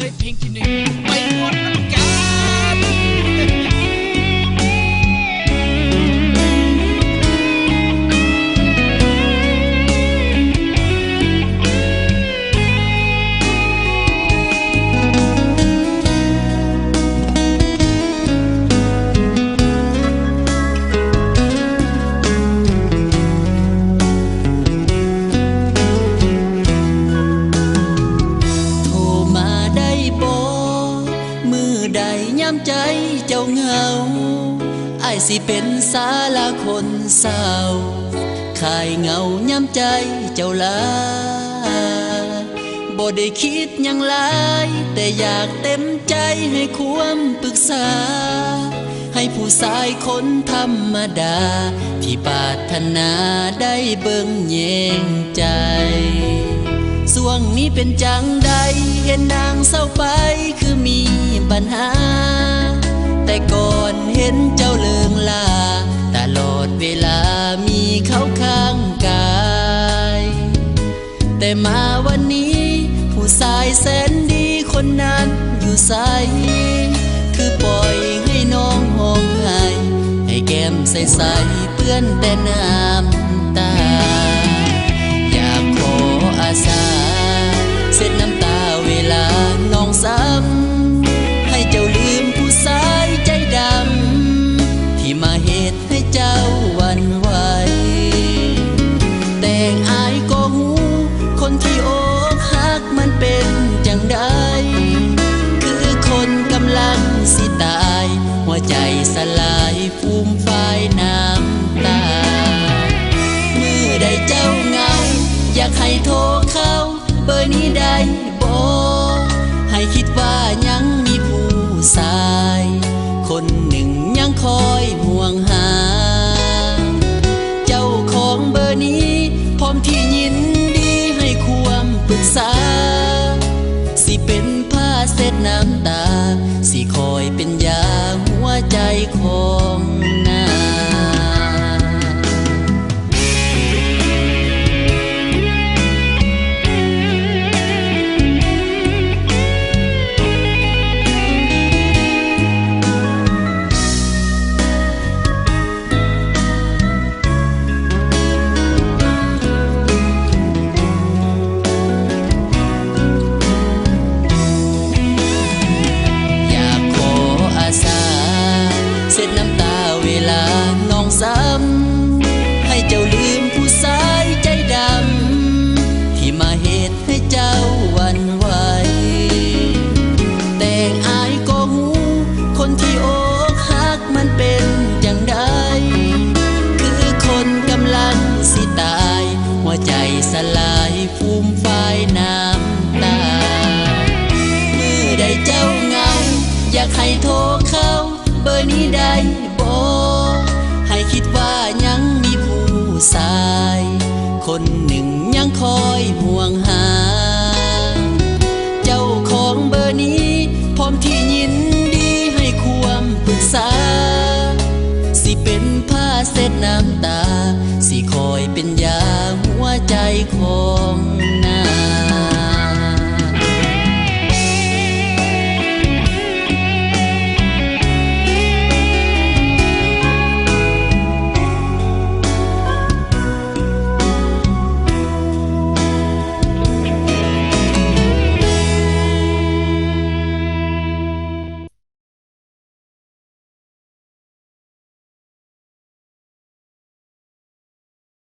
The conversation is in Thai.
เลยเพลงที่หนึ่งไปหมดน้ำกันใจเจ้าเหงาอ้ายสิเป็นศาลาคนเศร้าคายเหงาย้ำใจเจ้าลาบ่ได้คิดหยังหลายแต่อยากเต็มใจให้ความปรึกษาให้ผู้ชายคนธรรมดาที่ปรารถนาได้เบิ่งแยงใจส่วงนี้เป็นจังใดเห็นนางเศร้าไปคือมีปัญหาแต่ก่อนเห็นเจ้าเลิงลาตลอดเวลามีเขาข้างกายแต่มาวันนี้ผู้ชายแสนดีคนนั้นอยู่ไสคือปล่อยให้น้องห้องไห้ให้แก้มใสๆเปื้อนแต่น้ำตาอยากขออาสาเช็ดน้ำตาเวลาน้องซ้ำให้เจ้าลืมผู้ชายใจดำที่มาเหตุให้เจ้าหวั่นไหวแต่อายก็หูคนที่อกหักมันเป็นจังใดคือคนกำลังสิตายหัวใจสลายฟูมฟายน้ำตามือใดเจ้าเหงาอยากให้โทรเข้าเบอร์นี้ได้บอกให้คิดว่ายังมีผู้ชายคนหนึ่งยังคอยห่วงหาเจ้าของเบอร์นี้พร้อมที่ยินดีให้ความปรึกษาสิเป็นผ้าเช็ดน้ำตาสิคอยเป็นยาหัวใจของนางซ้ำให้เจ้าลืมผู้ชายใจดำที่มาเหตุให้เจ้าหวั่นไหวแต่อายก็หูคนที่อกหักมันเป็นจังใดคือคนกำลังสิตายหัวใจสลายฟูมฟายน้ำตามือใดเจ้าเหงาอยากให้โทรเข้าเบอร์นี้ได้บอกให้คิดว่ายังมีผู้ชายคนหนึ่งยังคอยห่วงห